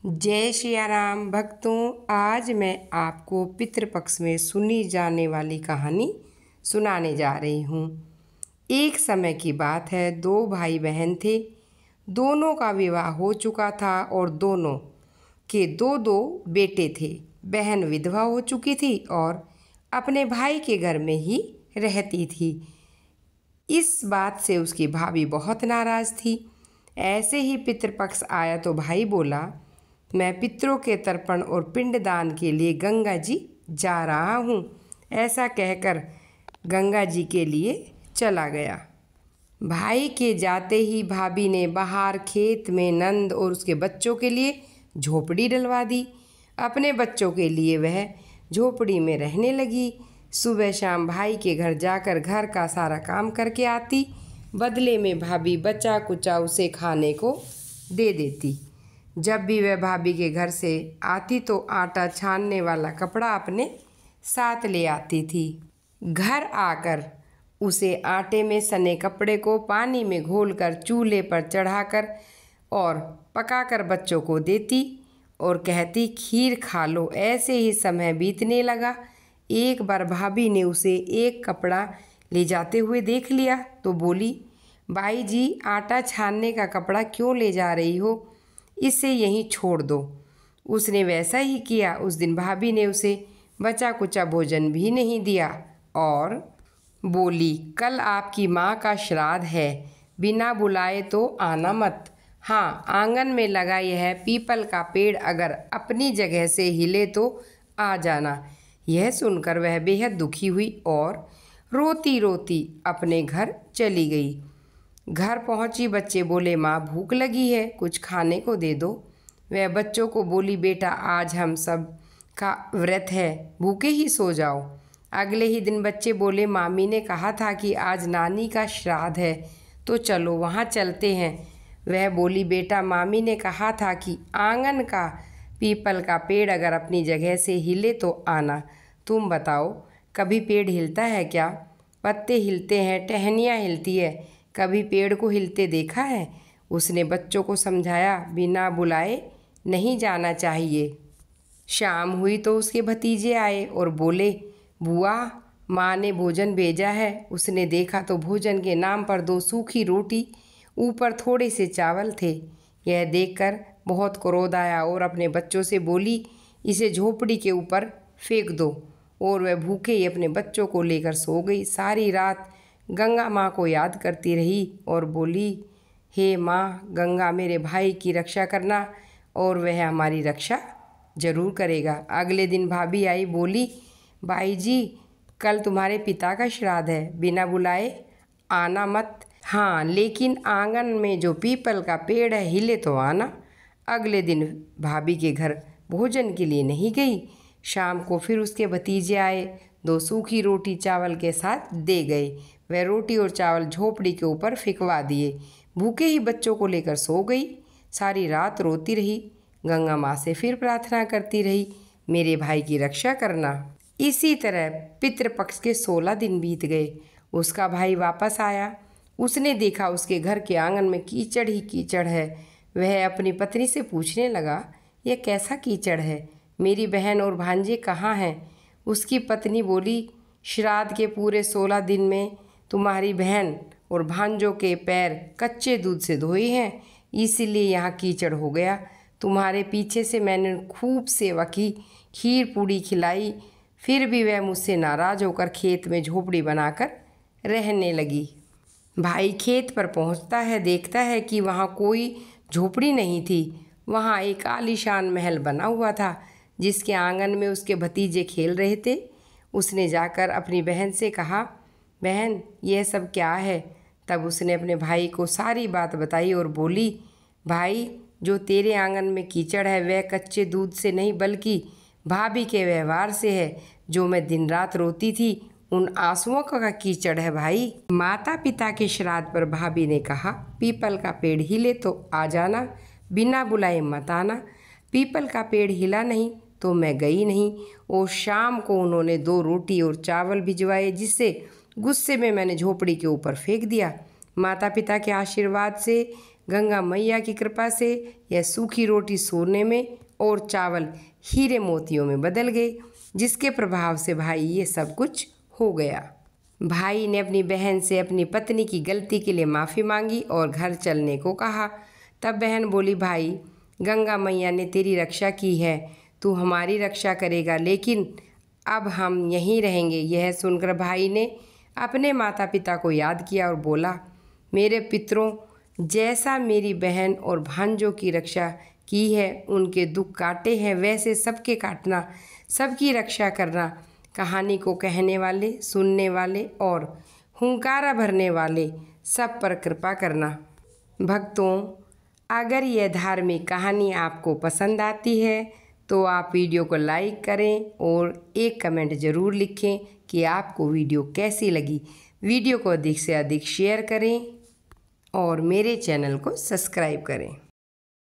जय सिया राम भक्तों। आज मैं आपको पितृपक्ष में सुनी जाने वाली कहानी सुनाने जा रही हूँ। एक समय की बात है, दो भाई बहन थे। दोनों का विवाह हो चुका था और दोनों के दो दो बेटे थे। बहन विधवा हो चुकी थी और अपने भाई के घर में ही रहती थी। इस बात से उसकी भाभी बहुत नाराज़ थी। ऐसे ही पितृपक्ष आया तो भाई बोला, मैं पितरों के तर्पण और पिंडदान के लिए गंगा जी जा रहा हूँ। ऐसा कहकर गंगा जी के लिए चला गया। भाई के जाते ही भाभी ने बाहर खेत में नंद और उसके बच्चों के लिए झोपड़ी डलवा दी। अपने बच्चों के लिए वह झोपड़ी में रहने लगी। सुबह शाम भाई के घर जाकर घर का सारा काम करके आती। बदले में भाभी बचा कुचा उसे खाने को दे देती। जब भी वह भाभी के घर से आती तो आटा छानने वाला कपड़ा अपने साथ ले आती थी। घर आकर उसे आटे में सने कपड़े को पानी में घोलकर चूल्हे पर चढ़ाकर और पकाकर बच्चों को देती और कहती, खीर खा लो। ऐसे ही समय बीतने लगा। एक बार भाभी ने उसे एक कपड़ा ले जाते हुए देख लिया तो बोली, भाई जी, आटा छानने का कपड़ा क्यों ले जा रही हो? इसे यहीं छोड़ दो। उसने वैसा ही किया। उस दिन भाभी ने उसे बचा कुचा भोजन भी नहीं दिया और बोली, कल आपकी माँ का श्राद्ध है, बिना बुलाए तो आना मत। हाँ, आंगन में लगा यह पीपल का पेड़ अगर अपनी जगह से हिले तो आ जाना। यह सुनकर वह बेहद दुखी हुई और रोती रोती अपने घर चली गई। घर पहुंची, बच्चे बोले, माँ भूख लगी है, कुछ खाने को दे दो। वह बच्चों को बोली, बेटा आज हम सब का व्रत है, भूखे ही सो जाओ। अगले ही दिन बच्चे बोले, मामी ने कहा था कि आज नानी का श्राद्ध है तो चलो वहाँ चलते हैं। वह बोली, बेटा मामी ने कहा था कि आंगन का पीपल का पेड़ अगर अपनी जगह से हिले तो आना। तुम बताओ, कभी पेड़ हिलता है क्या? पत्ते हिलते हैं, टहनियाँ हिलती है, कभी पेड़ को हिलते देखा है? उसने बच्चों को समझाया, बिना बुलाए नहीं जाना चाहिए। शाम हुई तो उसके भतीजे आए और बोले, बुआ, माँ ने भोजन भेजा है। उसने देखा तो भोजन के नाम पर 2 सूखी रोटी, ऊपर थोड़े से चावल थे। यह देखकर बहुत क्रोध आया और अपने बच्चों से बोली, इसे झोपड़ी के ऊपर फेंक दो। और वह भूखे ही अपने बच्चों को लेकर सो गई। सारी रात गंगा माँ को याद करती रही और बोली, हे माँ गंगा, मेरे भाई की रक्षा करना और वह हमारी रक्षा जरूर करेगा। अगले दिन भाभी आई, बोली, भाई जी, कल तुम्हारे पिता का श्राद्ध है, बिना बुलाए आना मत। हाँ, लेकिन आंगन में जो पीपल का पेड़ है हिले तो आना। अगले दिन भाभी के घर भोजन के लिए नहीं गई। शाम को फिर उसके भतीजे आए, 2 सूखी रोटी चावल के साथ दे गए। वह रोटी और चावल झोपड़ी के ऊपर फेंकवा दिए। भूखे ही बच्चों को लेकर सो गई। सारी रात रोती रही। गंगा माँ से फिर प्रार्थना करती रही, मेरे भाई की रक्षा करना। इसी तरह पितृपक्ष के 16 दिन बीत गए। उसका भाई वापस आया। उसने देखा उसके घर के आंगन में कीचड़ ही कीचड़ है। वह अपनी पत्नी से पूछने लगा, यह कैसा कीचड़ है? मेरी बहन और भांजे कहाँ हैं? उसकी पत्नी बोली, श्राद्ध के पूरे 16 दिन में तुम्हारी बहन और भांजों के पैर कच्चे दूध से धोए हैं, इसीलिए यहाँ कीचड़ हो गया। तुम्हारे पीछे से मैंने खूब सेवा की, खीर पूड़ी खिलाई, फिर भी वह मुझसे नाराज़ होकर खेत में झोपड़ी बनाकर रहने लगी। भाई खेत पर पहुँचता है, देखता है कि वहाँ कोई झोपड़ी नहीं थी। वहाँ एक आलीशान महल बना हुआ था जिसके आंगन में उसके भतीजे खेल रहे थे। उसने जाकर अपनी बहन से कहा, बहन यह सब क्या है? तब उसने अपने भाई को सारी बात बताई और बोली, भाई, जो तेरे आंगन में कीचड़ है वह कच्चे दूध से नहीं बल्कि भाभी के व्यवहार से है। जो मैं दिन रात रोती थी उन आंसुओं का कीचड़ है भाई। माता पिता के श्राद्ध पर भाभी ने कहा, पीपल का पेड़ हिले तो आ जाना, बिना बुलाए मत आना। पीपल का पेड़ हिला नहीं तो मैं गई नहीं। और शाम को उन्होंने 2 रोटी और चावल भिजवाए, जिससे गुस्से में मैंने झोपड़ी के ऊपर फेंक दिया। माता पिता के आशीर्वाद से गंगा मैया की कृपा से यह सूखी रोटी सोने में और चावल हीरे मोतियों में बदल गए, जिसके प्रभाव से भाई ये सब कुछ हो गया। भाई ने अपनी बहन से अपनी पत्नी की गलती के लिए माफ़ी मांगी और घर चलने को कहा। तब बहन बोली, भाई गंगा मैया ने तेरी रक्षा की है, तू हमारी रक्षा करेगा, लेकिन अब हम यहीं रहेंगे। यह सुनकर भाई ने अपने माता पिता को याद किया और बोला, मेरे पितरों, जैसा मेरी बहन और भांजों की रक्षा की है, उनके दुख काटे हैं, वैसे सबके काटना, सबकी रक्षा करना। कहानी को कहने वाले, सुनने वाले और हुंकारा भरने वाले सब पर कृपा करना। भक्तों, अगर यह धार्मिक कहानी आपको पसंद आती है तो आप वीडियो को लाइक करें और एक कमेंट ज़रूर लिखें कि आपको वीडियो कैसी लगी। वीडियो को अधिक से अधिक शेयर करें और मेरे चैनल को सब्सक्राइब करें।